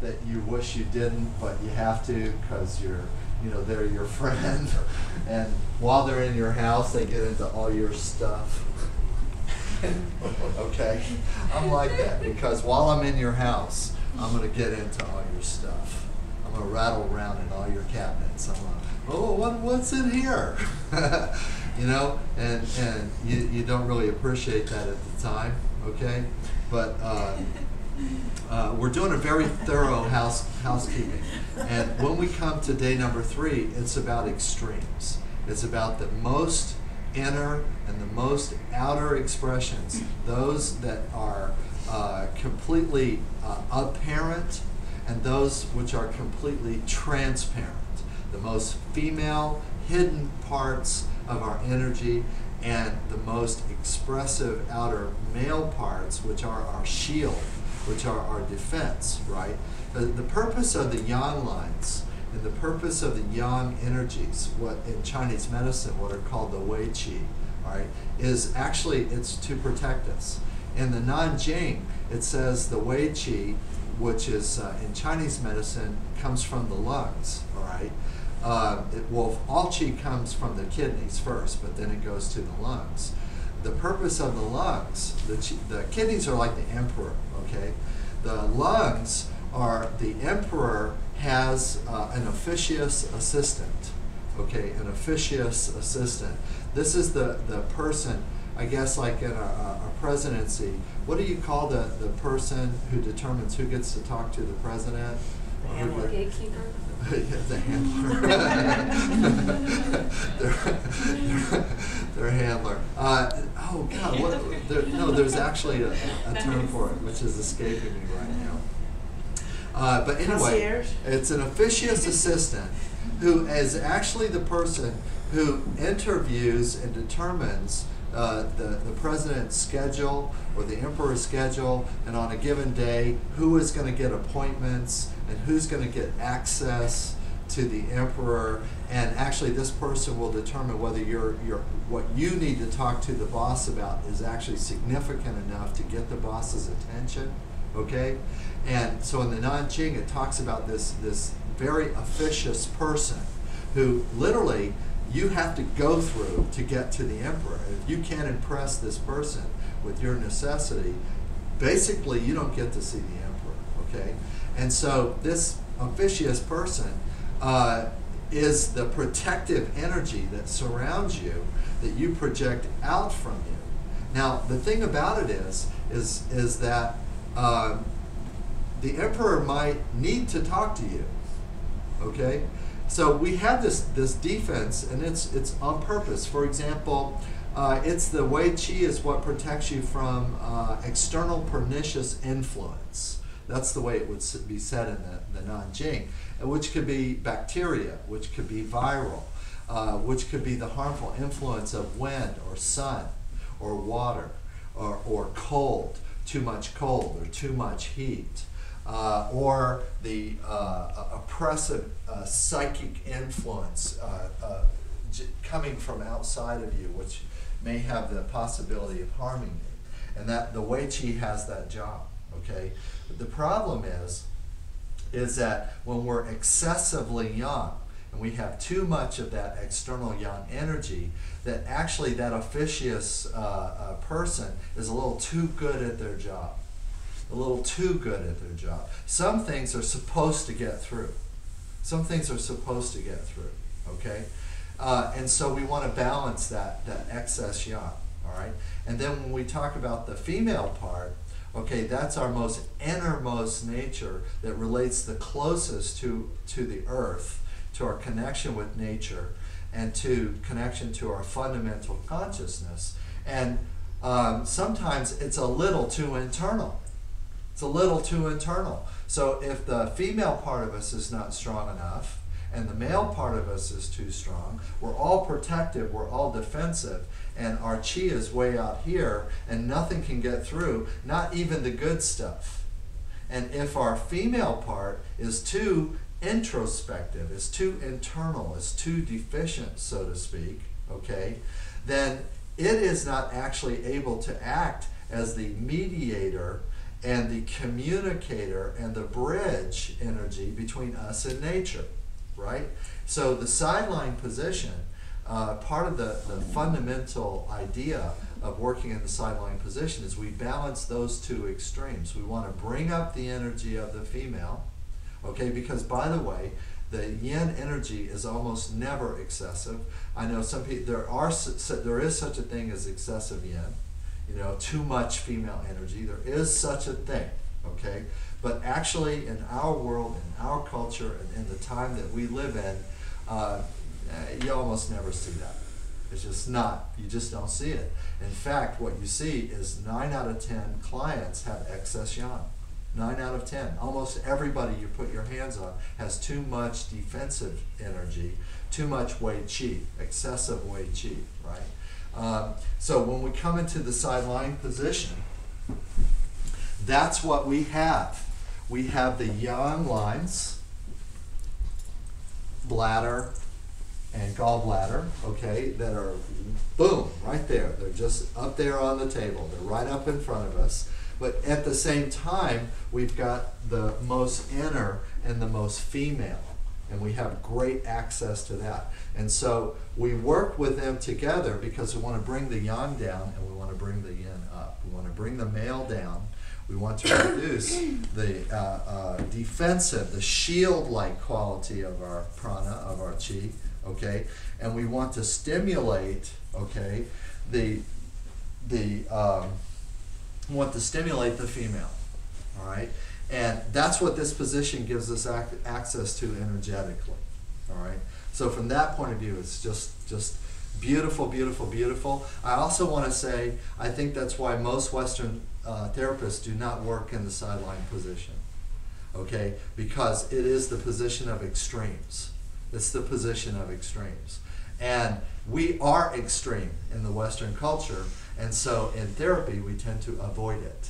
that you wish you didn't, but you have to because they're your friend. And while they're in your house, they get into all your stuff. Okay? I'm like that because while I'm in your house, I'm going to get into all your stuff. I'm going to rattle around in all your cabinets. I'm going to, oh, what's in here? And you don't really appreciate that at the time, okay? But we're doing a very thorough housekeeping. And when we come to day number 3, it's about extremes. It's about the most inner and the most outer expressions, those that are completely apparent and those which are completely transparent. The most female, hidden parts of our energy and the most expressive outer male parts, which are our shield, which are our defense, right? The purpose of the yang lines and the purpose of the yang energies, what in Chinese medicine, what are called the Wei Qi, right, is actually, it's to protect us. In the Nanjing, it says the Wei Qi, which is in Chinese medicine, comes from the lungs, all right? All qi comes from the kidneys first, but then it goes to the lungs. The purpose of the lungs, the kidneys are like the emperor, okay? The lungs are, the emperor has an officious assistant, okay? An officious assistant. This is the person, I guess, like in a presidency, what do you call the person who determines who gets to talk to the president? The handler. Gatekeeper? The handler. their handler. Oh God, there's actually a term for it, which is escaping me right now. But anyway, Concierge? it's an officious assistant who is actually the person who interviews and determines the president's schedule or the emperor's schedule, and on a given day, who is going to get appointments and who's going to get access to the emperor. And actually, this person will determine whether what you need to talk to the boss about is actually significant enough to get the boss's attention. Okay, and so in the Nanjing, it talks about this very officious person who literally you have to go through to get to the emperor. If you can't impress this person with your necessity, basically you don't get to see the emperor, okay? And so this officious person is the protective energy that surrounds you, that you project out from you. Now, the thing about it is that the emperor might need to talk to you, okay? So we have this defense, and it's on purpose. For example, it's the Wei Qi is what protects you from external pernicious influence. That's the way it would be said in the Nanjing, which could be bacteria, which could be viral, which could be the harmful influence of wind or sun or water or cold, too much cold or too much heat. Or the oppressive psychic influence coming from outside of you, which may have the possibility of harming you. And that the Wei Qi has that job, okay? But the problem is that when we're excessively yang, and we have too much of that external yang energy, that actually that officious person is a little too good at their job. A little too good at their job. Some things are supposed to get through. Some things are supposed to get through, okay? And so we want to balance that excess yang, all right? And then when we talk about the female part, okay, that's our most innermost nature that relates the closest to the earth, to our connection with nature, and to connection to our fundamental consciousness. And sometimes it's a little too internal. It's a little too internal. So if the female part of us is not strong enough and the male part of us is too strong, we're all protective, we're all defensive, and our chi is way out here and nothing can get through, not even the good stuff. And if our female part is too introspective, is too internal, is too deficient, so to speak, okay, then it is not actually able to act as the mediator and the communicator and the bridge energy between us and nature, right? So the sideline position, part of the fundamental idea of working in the sideline position is we balance those two extremes. We want to bring up the energy of the female, okay, because by the way, the yin energy is almost never excessive. I know some people, there is such a thing as excessive yin, you know, too much female energy. There is such a thing, okay? But actually in our world, in our culture, and in the time that we live in, you almost never see that. It's just not, you just don't see it. In fact, what you see is 9 out of 10 clients have excess yang. 9 out of 10. Almost everybody you put your hands on has too much defensive energy, too much wei qi, excessive wei qi, right? So when we come into the sideline position, that's what we have. We have the yang lines, bladder and gallbladder, okay, that are, boom, right there. They're just up there on the table. They're right up in front of us. But at the same time, we've got the most inner and the most female, and we have great access to that. And so we work with them together because we want to bring the yang down and we want to bring the yin up. We want to bring the male down. We want to reduce the defensive, the shield-like quality of our prana, of our chi, okay? And we want to stimulate, okay, want to stimulate the female, all right? And that's what this position gives us access to energetically, all right? So from that point of view, it's just beautiful, beautiful, beautiful. I also want to say, I think that's why most Western therapists do not work in the sideline position, okay? Because it is the position of extremes. It's the position of extremes. And we are extreme in the Western culture, and so in therapy, we tend to avoid it,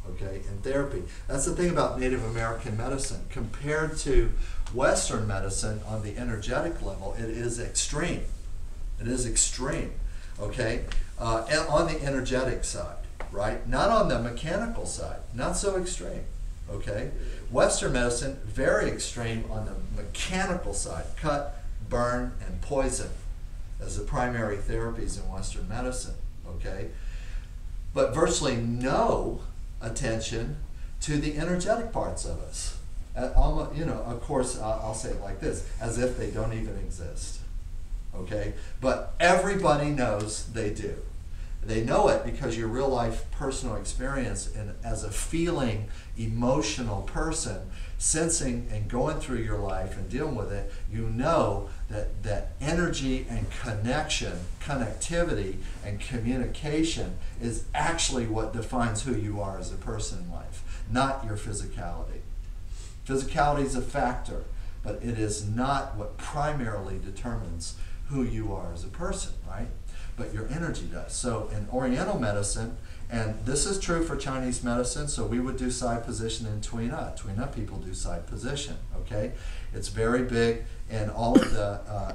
okay, in therapy. That's the thing about Native American medicine. Compared to Western medicine on the energetic level, it is extreme. It is extreme, okay, and on the energetic side, right? Not on the mechanical side, not so extreme, okay? Western medicine, very extreme on the mechanical side, cut, burn, and poison as the primary therapies in Western medicine, okay? But virtually no attention to the energetic parts of us. Almost, you know, of course, I'll say it like this, as if they don't even exist, okay? But everybody knows they do. They know it because your real life personal experience, and as a feeling, emotional person, sensing and going through your life and dealing with it, you know that energy and connection, connectivity and communication is actually what defines who you are as a person in life, not your physicality. Physicality is a factor, but it is not what primarily determines who you are as a person, right? But your energy does. So in Oriental medicine, and this is true for Chinese medicine, so we would do side position in Tuina. Tuina people do side position, okay? It's very big in all of the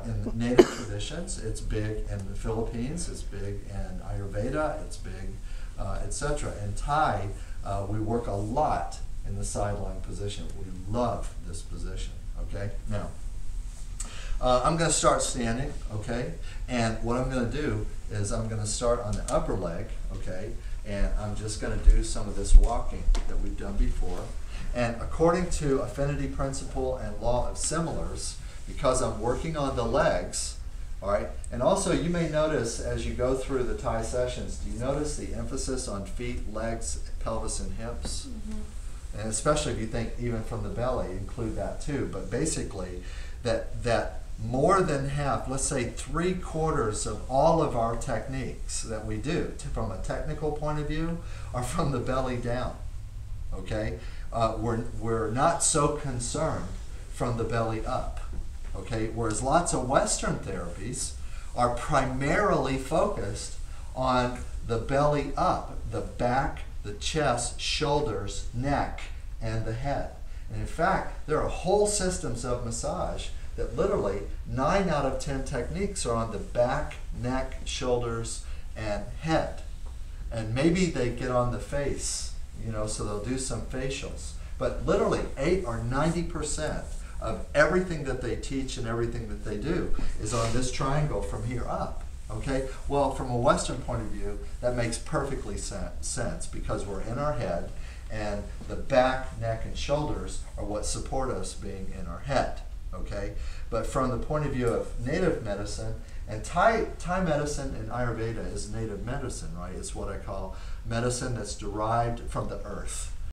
in the native traditions. It's big in the Philippines. It's big in Ayurveda. It's big, etc. In Thai, we work a lot in the sideline position. We love this position, okay? Now, I'm going to start standing, okay? And what I'm going to do is I'm going to start on the upper leg, okay? And I'm just going to do some of this walking that we've done before. And according to affinity principle and law of similars, because I'm working on the legs, all right? And also you may notice as you go through the Thai sessions, do you notice the emphasis on feet, legs, pelvis, and hips? Mm-hmm. And especially if you think even from the belly, include that too. But basically, that more than half, let's say 3/4 of all of our techniques that we do, from a technical point of view, are from the belly down, okay? We're not so concerned from the belly up, okay? Whereas lots of Western therapies are primarily focused on the belly up, the back, the chest, shoulders, neck, and the head. And in fact, there are whole systems of massage that literally 9 out of 10 techniques are on the back, neck, shoulders, and head. And maybe they get on the face, you know, so they'll do some facials. But literally 8 or 90% of everything that they teach and everything that they do is on this triangle from here up. Okay? Well, from a Western point of view, that makes perfectly sense because we're in our head, and the back, neck, and shoulders are what support us being in our head. Okay? But from the point of view of native medicine, and Thai medicine and Ayurveda is native medicine, right? It's what I call medicine that's derived from the earth.